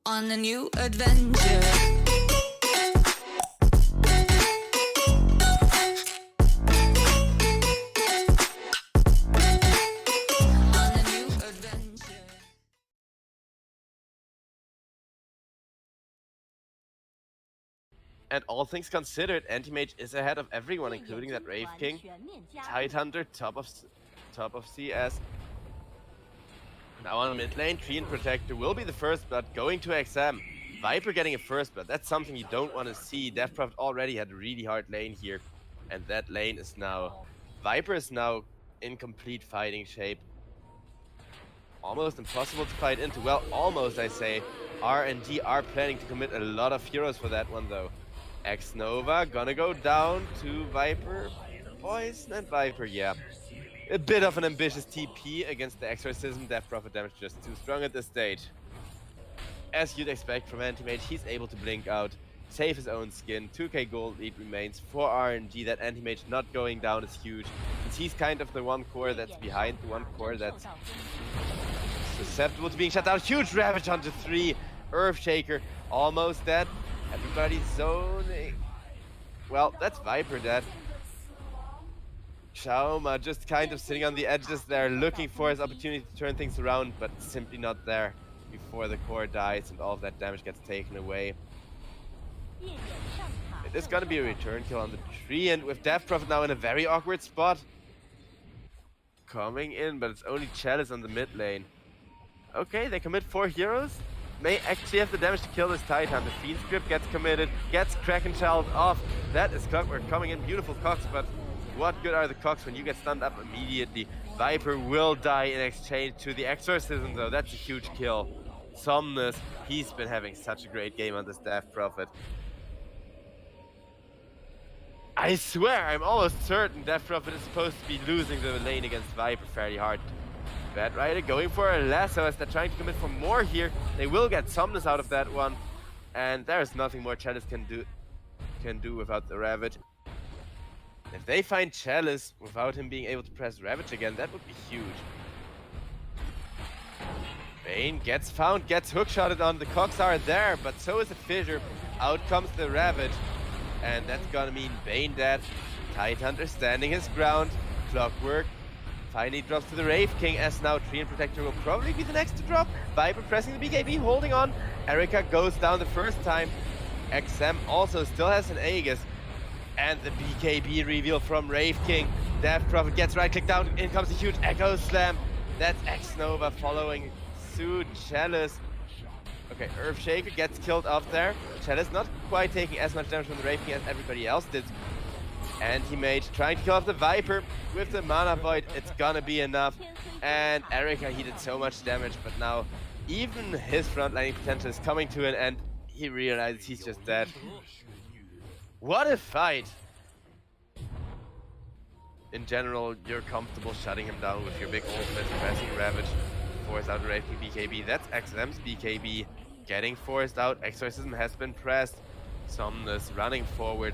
on a new adventure. And all things considered, Anti-Mage is ahead of everyone, including that Wraith King. Tidehunter, top of CS. Now on mid lane, Treant Protector will be the first blood going to XM. Viper getting a first blood, that's something you don't want to see. Death Prophet already had a really hard lane here. And that lane is now... Viper is now in complete fighting shape. Almost impossible to fight into. Well, almost, I say. RNG are planning to commit a lot of heroes for that one, though. X-Nova gonna go down to Viper. Poison and Viper, yeah. A bit of an ambitious TP against the Exorcism. Death Prophet damage just too strong at this stage. As you'd expect from Anti-Mage, he's able to blink out, save his own skin. 2k gold lead remains for RNG. That Anti-Mage not going down is huge. Since he's kind of the one core that's behind, the one core that's susceptible to being shut down. Huge Ravage onto 3. Earthshaker almost dead. Everybody's zoning. Well, that's Viper dead. Shaoma just kind of sitting on the edges there, looking for his opportunity to turn things around, but simply not there before the core dies and all of that damage gets taken away. It is gonna be a return kill on the tree, and with Death Prophet now in a very awkward spot. Coming in, but it's only Chalice on the mid lane. Okay, they commit 4 heroes. May actually have the damage to kill this Titan. The Fiend Script gets committed, gets Kraken Child off. That is Clockwork coming in. Beautiful Cox, but what good are the Cox when you get stunned up immediately? Viper will die in exchange to the Exorcism, though. That's a huge kill. Somnus, he's been having such a great game on this Death Prophet. I swear, I'm almost certain Death Prophet is supposed to be losing the lane against Viper fairly hard. Bad Rider going for a lasso as they're trying to commit for more here. They will get Somnus out of that one. And there's nothing more Chalice can do without the Ravage. If they find Chalice without him being able to press Ravage again, that would be huge. Bane gets found, gets hookshotted on. The Cogs are there, but so is a Fissure. Out comes the Ravage. And that's gonna mean Bane dead. Tidehunter standing his ground. Clockwork finally drops to the Wraith King, as now Treant Protector will probably be the next to drop. Viper pressing the BKB, holding on. Erika goes down the first time. XM also still has an Aegis. And the BKB reveal from Wraith King. Death Prophet gets right-clicked down. In comes a huge Echo Slam. That's X-Nova following suit. Chalice. Okay, Earthshaker gets killed off there. Chalice not quite taking as much damage from the Wraith King as everybody else did. Anti-Mage trying to kill off the Viper with the Mana Void. It's gonna be enough. And Erika, he did so much damage, but now even his frontlining potential is coming to an end. He realizes he's just dead. What a fight! In general, you're comfortable shutting him down with your big ultimate, pressing Ravage, force out the Raving BKB. That's XM's BKB getting forced out. Exorcism has been pressed. Somnus running forward,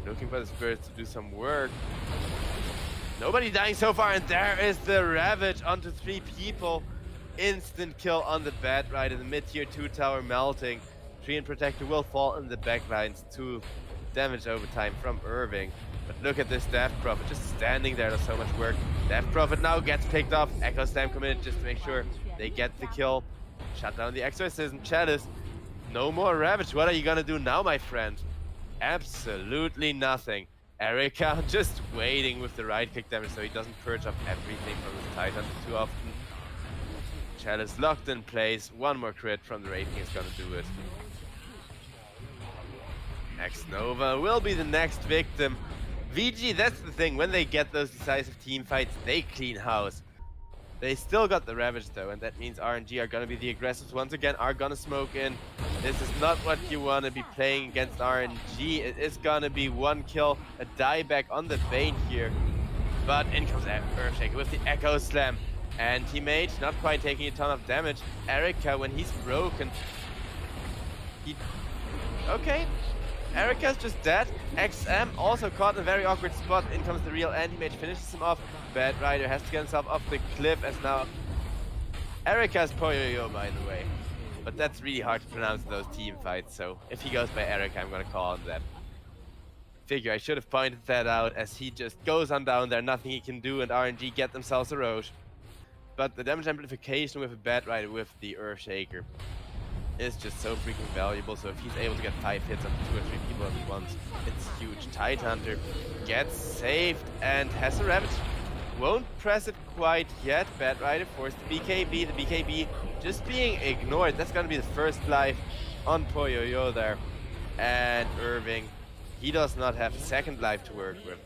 looking for the spirits to do some work. Nobody dying so far, and there is the Ravage onto 3 people. Instant kill on the Bad Rider, the mid-tier 2 tower melting. Treant Protector will fall in the backlines. 2 damage over time from Irving. But look at this Death Prophet just standing there, does so much work. Death Prophet now gets picked off. Echo Slam committed just to make sure they get the kill. Shut down the Exorcism. Chalice, no more Ravage. What are you gonna do now, my friend? Absolutely nothing. Erika just waiting with the right click damage so he doesn't purge up everything from his Titan too often. Chalice locked in place. One more crit from the Wraith King is gonna do it. X-Nova will be the next victim. Vici, that's the thing, when they get those decisive team fights, they clean house. They still got the Ravage though, and that means RNG are gonna be the aggressors once again, are gonna smoke in. This is not what you wanna be playing against RNG. It is gonna be 1 kill, a dieback on the Bane here. But in comes Earthshaker with the Echo Slam. Anti-Mage not quite taking a ton of damage. Erika, when he's broken, okay. Erika's just dead. XM also caught in a very awkward spot. In comes the real Anti-Mage, finishes him off. Bad Rider has to get himself off the cliff as now Erika's Poyo-Yo, by the way. but that's really hard to pronounce in those team fights, so if he goes by Eric, I'm gonna call him that. Figure I should have pointed that out, as he just goes on down there, nothing he can do, and RNG get themselves a Roche. But the damage amplification with a Bat Rider with the Earthshaker is just so freaking valuable, so if he's able to get 5 hits on 2 or 3 people at once, it's huge. Tidehunter gets saved and has a Ravage. Won't press it quite yet. Bat Rider forced the BKB. The BKB just being ignored. That's gonna be the first life on Poyoyo there. And Irving, he does not have a second life to work with.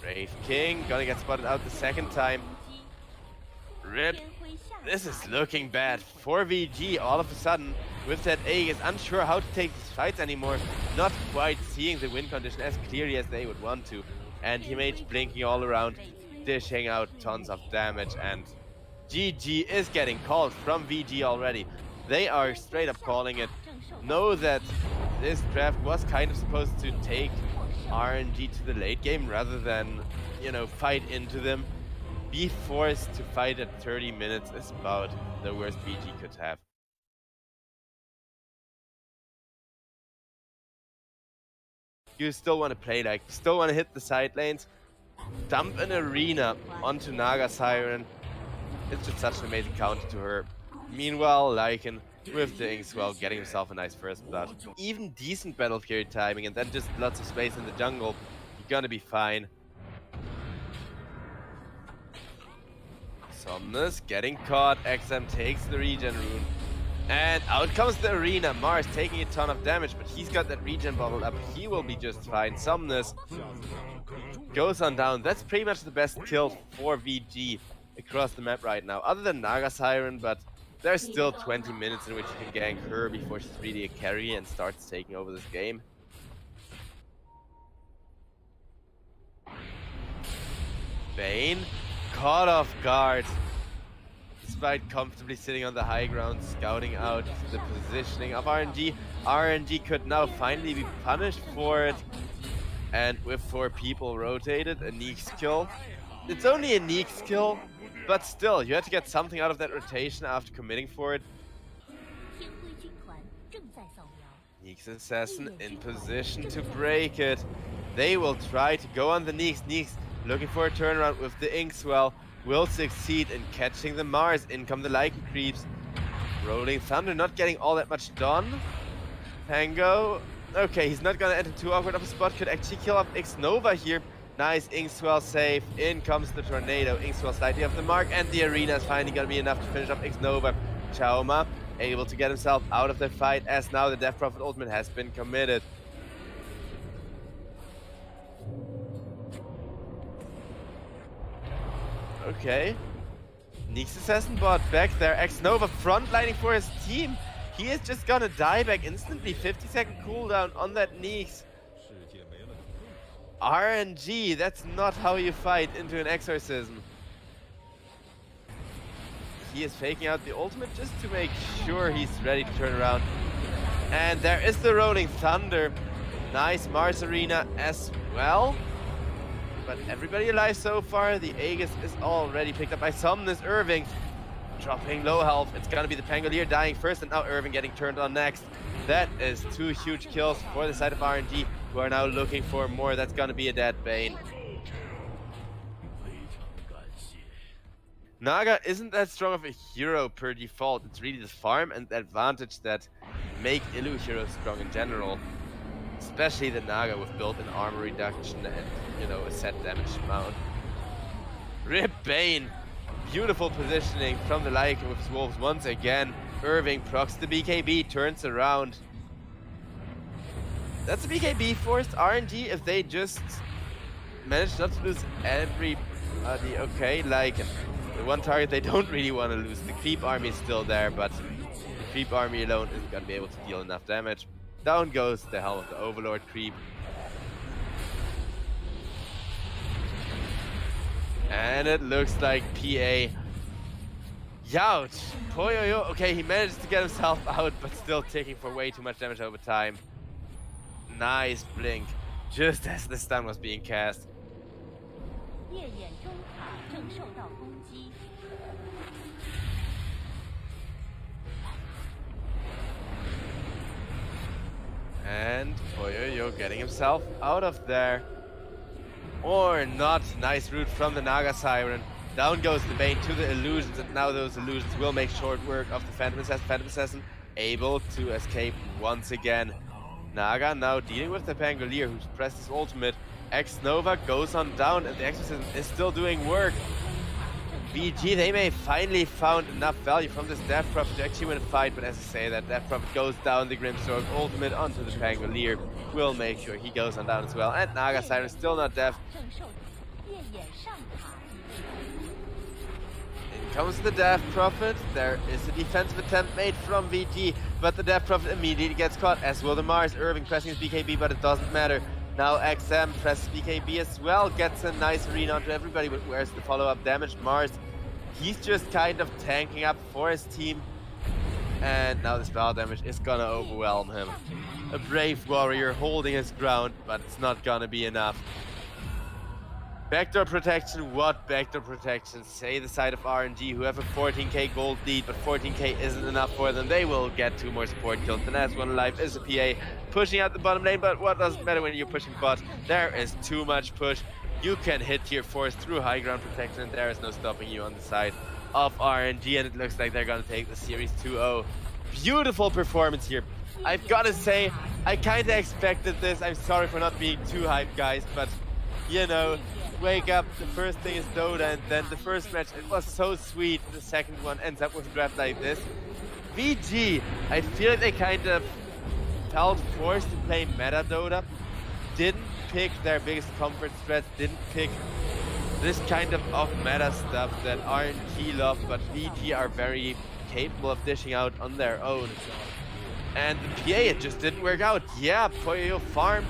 Brave King gonna get spotted out the second time. RIP. This is looking bad for VG all of a sudden. With that Aegis, unsure how to take these fights anymore. Not quite seeing the win condition as clearly as they would want to. Anti-Mage blinking all around, dishing out tons of damage, and GG is getting called from VG already. They are straight up calling it. Know that this draft was kind of supposed to take RNG to the late game rather than, you know, fight into them. Be forced to fight at 30 minutes is about the worst VG could have. You still want to play like, still want to hit the side lanes, dump an arena onto Naga Siren. It's just such an amazing counter to her. Meanwhile, Lycan with the Inkswell getting himself a nice first blood. Even decent battle carry timing and then just lots of space in the jungle, you're gonna be fine. Somnus getting caught, XM takes the regen rune. And out comes the arena. Mars taking a ton of damage, but he's got that regen bottle up. He will be just fine. Somnus goes on down. That's pretty much the best kill for VG across the map right now. Other than Naga Siren, but there's still 20 minutes in which you can gank her before she's really a carry and starts taking over this game. Bane caught off guard. Despite comfortably sitting on the high ground, scouting out the positioning of RNG. RNG could now finally be punished for it. And with 4 people rotated, a Neeks kill. It's only a Neeks kill, but still, you had to get something out of that rotation after committing for it. Neeks Assassin in position to break it. They will try to go on the Neeks. Neeks looking for a turnaround with the Inkswell. Will succeed in catching the Mars. In come the Lycan creeps. Rolling Thunder not getting all that much done. Pango. Okay, he's not gonna enter too awkward of a spot. Could actually kill off X-Nova here. Nice Inkswell save. In comes the Tornado. Inkswell slightly off the mark. And the arena is finally gonna be enough to finish off X-Nova. Chaoma able to get himself out of the fight as now the Death Prophet ultimate has been committed. Okay. Neeks Assassin bot back there. X-Nova frontlining for his team. He is just gonna die back instantly. 50-second cooldown on that Neeks. RNG, that's not how you fight into an exorcism. He is faking out the ultimate just to make sure he's ready to turn around. And there is the Rolling Thunder. Nice Mars Arena as well. But everybody alive so far. The Aegis is already picked up by Somnus. Irving dropping low health. It's gonna be the Pangolier dying first, and now Irving getting turned on next. That is 2 huge kills for the side of RNG, who are now looking for more. That's gonna be a dead Bane. Naga isn't that strong of a hero per default. It's really the farm and the advantage that make Illu heroes strong in general. Especially the Naga with built-in armor reduction and, you know, a set damage amount. RIP Bane. Beautiful positioning from the Lycan with his wolves once again. Irving procs the BKB, turns around. That's a BKB forced RNG if they just manage not to lose everybody. Okay, Lycan. The one target they don't really want to lose. The creep army is still there, but the creep army alone isn't going to be able to deal enough damage. Down goes the Helm of the Overlord creep. And it looks like PA. Youch! Poyoyo, okay, he managed to get himself out, but still taking for way too much damage over time. Nice blink, just as the stun was being cast. And Huya getting himself out of there. Or not. Nice route from the Naga Siren. Down goes the Bane to the illusions, and now those illusions will make short work of the Phantom Assassin. Phantom Assassin able to escape once again. Naga now dealing with the Pangolier, who's pressed his ultimate. X-Nova goes on down, and the Exorcism is still doing work. VG, they may finally found enough value from this Death Prophet to actually win a fight, but as I say, that Death Prophet goes down, the Grimstroke ultimate onto the Pangolier will make sure he goes on down as well. And Naga Siren still not deaf. In comes the Death Prophet. There is a defensive attempt made from VG, but the Death Prophet immediately gets caught, as will the Mars. Irving pressing his BKB, but it doesn't matter. Now XM presses BKB as well, gets a nice arena onto everybody, but where's the follow-up damage? Mars, he's just kind of tanking up for his team, and now the spell damage is gonna overwhelm him. A brave warrior holding his ground, but it's not gonna be enough. Backdoor protection, what backdoor protection? Say the side of RNG, who have a 14k gold lead, but 14k isn't enough for them. They will get 2 more support kills. The last one alive is a PA, pushing out the bottom lane, but what doesn't matter when you're pushing bot? There is too much push. You can hit tier 4s through high ground protection, and there is no stopping you on the side of RNG, and it looks like they're gonna take the series 2-0. Beautiful performance here. I've gotta say, I kinda expected this. I'm sorry for not being too hyped, guys, but you know, wake up, the first thing is Dota, and then the first match, it was so sweet. The second one ends up with a draft like this. VG, I feel like they kind of felt forced to play meta Dota, didn't pick their biggest comfort strat, didn't pick this kind of off-meta stuff that RNG love, but VG are very capable of dishing out on their own. And the PA, it just didn't work out. Yeah, Poyo farmed.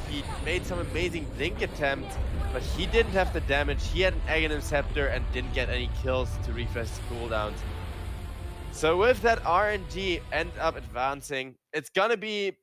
He made some amazing blink attempts, but he didn't have the damage. He had an Aghanim Scepter and didn't get any kills to refresh his cooldowns. So with that, RNG end up advancing. It's gonna be